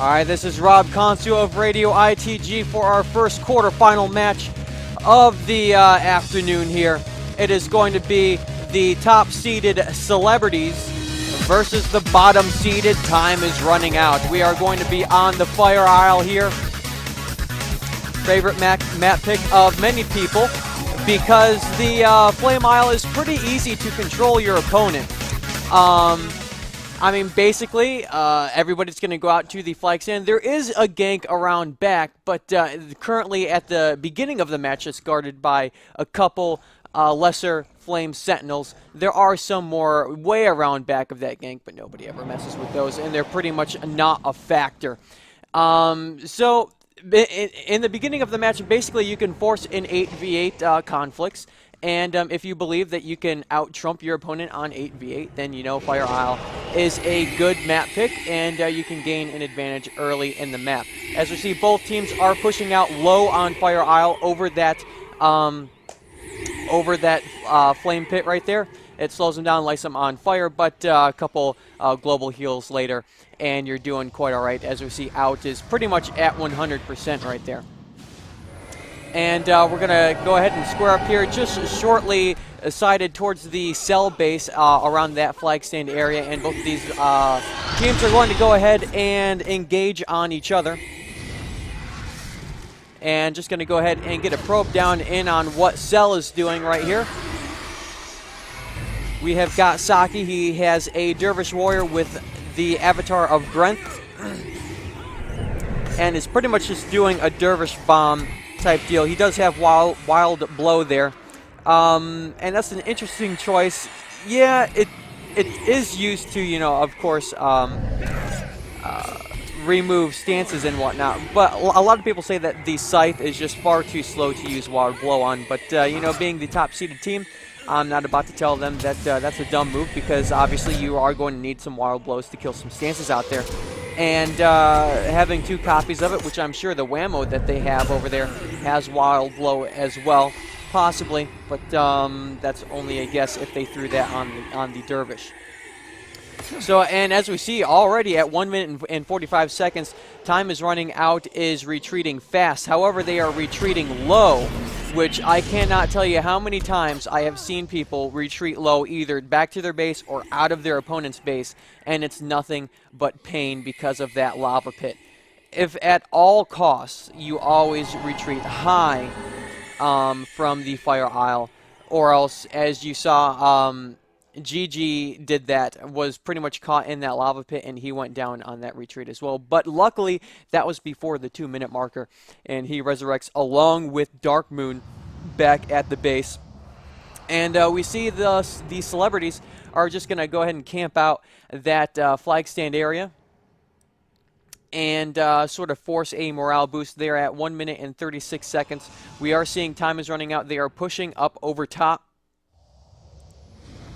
All right, this is Rob Consu of Radio ITG for our first quarterfinal match of the afternoon here. It is going to be the top-seeded Celebrities versus the bottom-seeded Time is Running Out. We are going to be on the Fire Isle here. Favorite map pick of many people because the Flame Isle is pretty easy to control your opponent. I mean, basically, everybody's going to go out to the flag stand. There is a gank around back, but currently at the beginning of the match, it's guarded by a couple lesser Flame Sentinels. There are some more way around back of that gank, but nobody ever messes with those, and they're pretty much not a factor. So, in the beginning of the match, basically, you can force an 8v8 conflicts. And if you believe that you can out-trump your opponent on 8v8, then you know Fire Isle is a good map pick, and you can gain an advantage early in the map. As we see, both teams are pushing out low on Fire Isle over that flame pit right there. It slows them down, lights them on fire, but a couple global heals later, and you're doing quite all right. As we see, out is pretty much at 100% right there. And we're going to go ahead and square up here just shortly sided towards the cell base around that flag stand area. And both of these teams are going to go ahead and engage on each other. And just going to go ahead and get a probe down in on what Cell is doing right here. We have got Saki. He has a Dervish Warrior with the avatar of Grenth. And is pretty much just doing a Dervish bomb type deal. He does have wild blow there, and that's an interesting choice. Yeah, it is used to, you know, of course, remove stances and whatnot. But a lot of people say that the Scythe is just far too slow to use wild blow on. But you know, being the top-seeded team, I'm not about to tell them that that's a dumb move, because obviously you are going to need some wild blows to kill some stances out there. And having two copies of it, which I'm sure the Whammo that they have over there has wild blow as well, possibly, but that's only a guess if they threw that on the Dervish. So, and as we see already at 1 minute and 45 seconds, Time is Running Out is retreating fast. However, they are retreating low, which I cannot tell you how many times I have seen people retreat low, either back to their base or out of their opponent's base, and it's nothing but pain because of that lava pit. If at all costs you always retreat high from the Fire Isle, or else, as you saw, GG did that, was pretty much caught in that lava pit, and he went down on that retreat as well. But luckily, that was before the 2-minute marker, and he resurrects along with Dark Moon back at the base. And we see the Celebrities are just going to go ahead and camp out that flag stand area and sort of force a morale boost there at 1 minute and 36 seconds. We are seeing Time is Running Out. They are pushing up over top.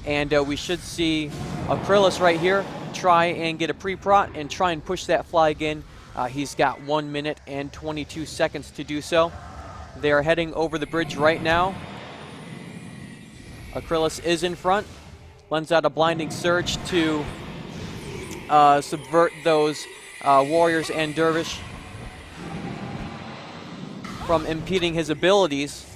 And we should see Acrylis right here try and get a pre-prot and try and push that flag in. He's got 1 minute and 22 seconds to do so. They're heading over the bridge right now. Acrylis is in front. Lends out a blinding surge to subvert those warriors and Dervish from impeding his abilities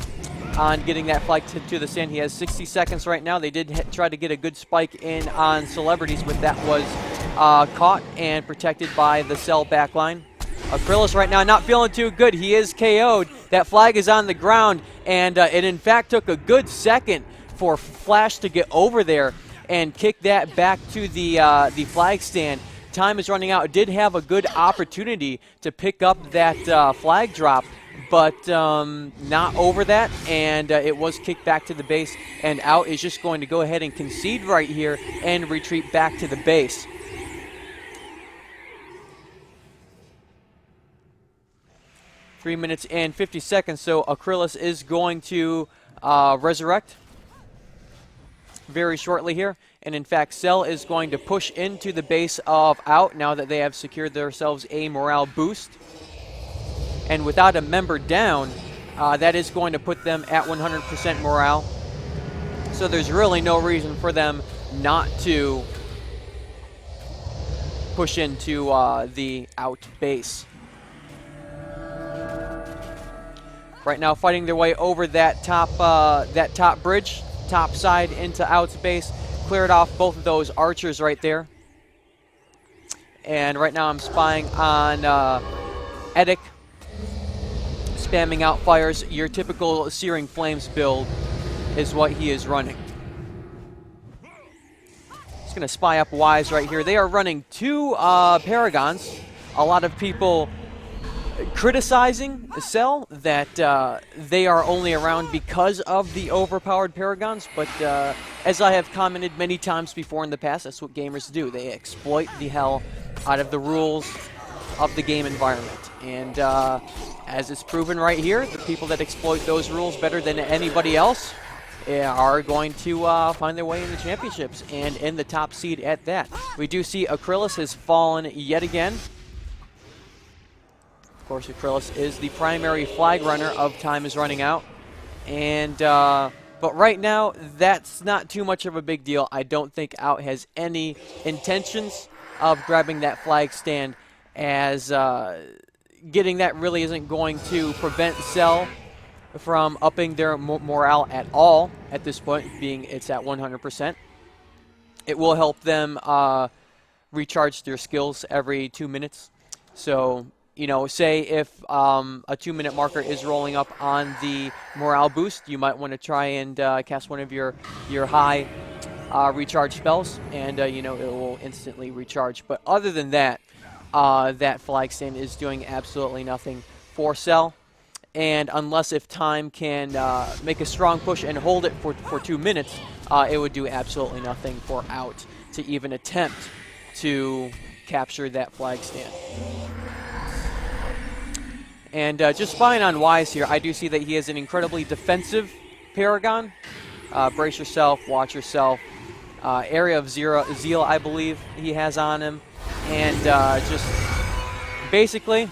on getting that flag to the stand. He has 60 seconds right now. They did try to get a good spike in on Celebrities, but that was caught and protected by the Cell backline. Acrylis right now not feeling too good. He is KO'd. That flag is on the ground, and it in fact took a good second for Flash to get over there and kick that back to the flag stand. Time is Running Out. Did have a good opportunity to pick up that flag drop, but not over that, and it was kicked back to the base, and Out is just going to go ahead and concede right here and retreat back to the base. Three minutes and 50 seconds, so Acrylis is going to resurrect very shortly here, and in fact Cell is going to push into the base of Out now that they have secured themselves a morale boost. And without a member down, that is going to put them at 100% morale. So there's really no reason for them not to push into the out base. Right now, fighting their way over that top bridge, top side into out's base. Cleared off both of those archers right there. And right now I'm spying on Edic, spamming out fires. Your typical Searing Flames build is what he is running. Just going to spy up Wise right here. They are running 2 Paragons. A lot of people criticizing Cell that they are only around because of the overpowered Paragons, but as I have commented many times before in the past, that's what gamers do. They exploit the hell out of the rules of the game environment. And as it's proven right here, the people that exploit those rules better than anybody else are going to find their way in the championships and in the top seed at that. We do see Acrylis has fallen yet again. Of course, Acrylis is the primary flag runner of Time is Running Out. And but right now, that's not too much of a big deal. I don't think Out has any intentions of grabbing that flag stand, as getting that really isn't going to prevent Cell from upping their morale at all at this point, being it's at 100%. It will help them recharge their skills every 2 minutes. So, you know, say if a 2-minute marker is rolling up on the morale boost, you might want to try and cast one of your high recharge spells, and you know, it will instantly recharge. But other than that, that flag stand is doing absolutely nothing for Cell. And unless if Time can make a strong push and hold it for 2 minutes, it would do absolutely nothing for Out to even attempt to capture that flag stand. And just spying on Wise here, I do see that he is an incredibly defensive Paragon. Brace yourself, watch yourself. Area of Zeal, I believe he has on him. And just basically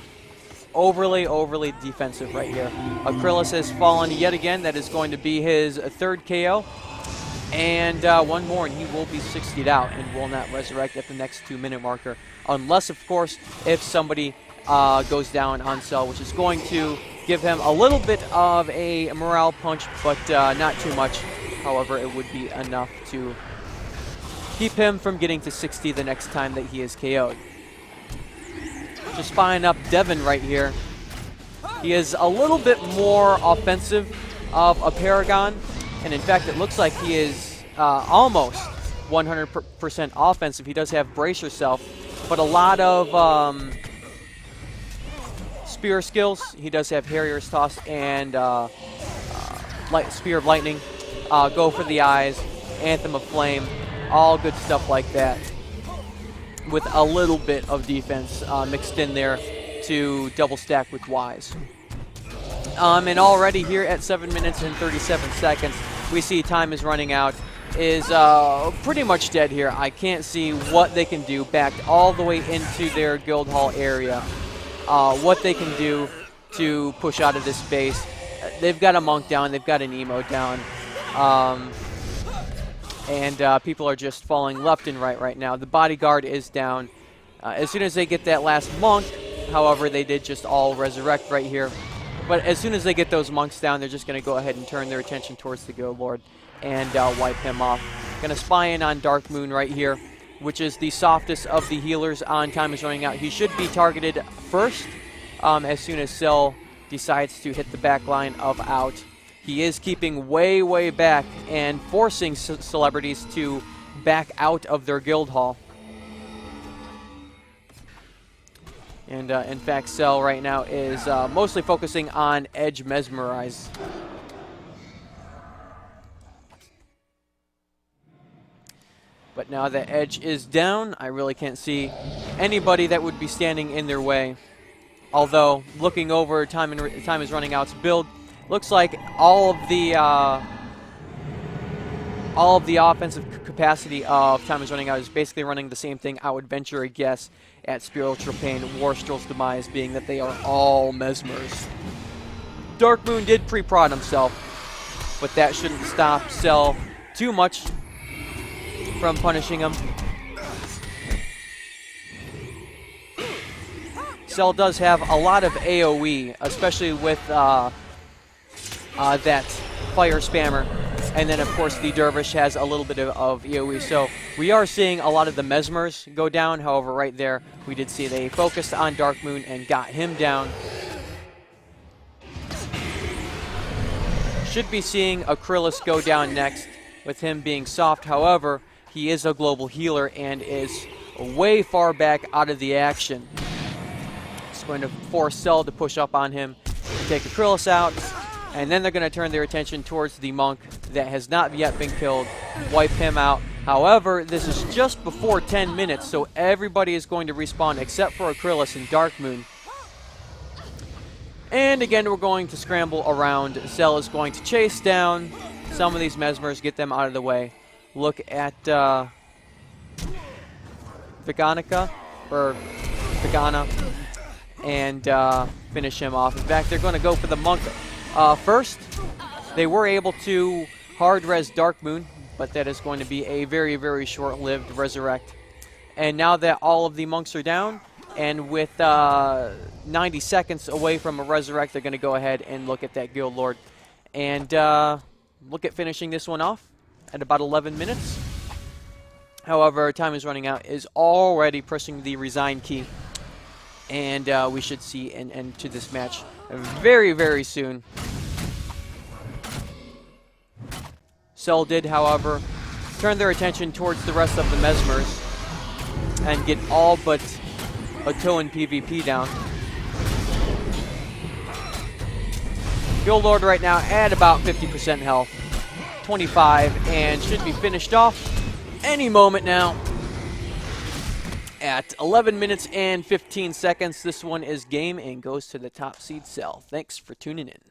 overly defensive right here. Acrylis has fallen yet again. That is going to be his 3rd KO. And one more, and he will be 60'd out and will not resurrect at the next 2-minute marker. Unless, of course, if somebody goes down on Cell, which is going to give him a little bit of a morale punch, but not too much. However, it would be enough to keep him from getting to 60 the next time that he is KO'd. Just spying up Devin right here. He is a little bit more offensive of a Paragon, and in fact, it looks like he is almost 100% offensive. He does have Brace Yourself, but a lot of spear skills. He does have Harrier's Toss and Spear of Lightning. Go for the Eyes, Anthem of Flame, all good stuff like that, with a little bit of defense mixed in there to double stack with Wise. And already here at 7 minutes and 37 seconds, we see Time is Running Out is pretty much dead here. I can't see what they can do, backed all the way into their guild hall area. What they can do to push out of this base. They've got a monk down, they've got an emo down. And people are just falling left and right now. The bodyguard is down. As soon as they get that last monk, however, they did just all resurrect right here. But as soon as they get those monks down, they're just going to go ahead and turn their attention towards the Guild Lord and wipe him off. Going to spy in on Dark Moon right here, which is the softest of the healers on Time is Running Out. He should be targeted first as soon as Cell decides to hit the back line of Out. He is keeping way back and forcing celebrities to back out of their guild hall. And in fact, Cell right now is mostly focusing on Edge Mesmerize. But now that Edge is down, I really can't see anybody that would be standing in their way. Although, looking over Time is Running Out's build, looks like all of the offensive capacity of Time is Running Out is basically running the same thing. I would venture a guess at Spiritual Pain, Warstrel's demise being that they are all Mesmers. Dark Moon did pre-prod himself, but that shouldn't stop Cell too much from punishing him. Cell does have a lot of AoE, especially with that fire spammer. And then, of course, the Dervish has a little bit of AoE. So we are seeing a lot of the Mesmers go down. However, right there, we did see they focused on Dark Moon and got him down. Should be seeing Acrylis go down next with him being soft. However, he is a global healer and is way far back out of the action. It's going to force Cell to push up on him, take Acrylis out, and then they're going to turn their attention towards the Monk that has not yet been killed, wipe him out. However, this is just before 10 minutes, so everybody is going to respawn except for Acrylis and Dark Moon. And again, we're going to scramble around. Cell is going to chase down some of these Mesmers, get them out of the way. Look at Viganica, and finish him off. In fact, they're going to go for the Monk first. They were able to hard res Dark Moon, but that is going to be a very, very short-lived resurrect. And now that all of the Monks are down, and with 90 seconds away from a resurrect, they're going to go ahead and look at that Guild Lord. And look at finishing this one off at about 11 minutes. However, time is running out, is already pressing the resign key. And we should see an end to this match very, very soon. Cell did, however, turn their attention towards the rest of the Mesmers and get all but a Toan PvP down. Guild Lord right now at about 50% health, 25, and should be finished off any moment now. At 11 minutes and 15 seconds, this one is game and goes to the top seed Cell. Thanks for tuning in.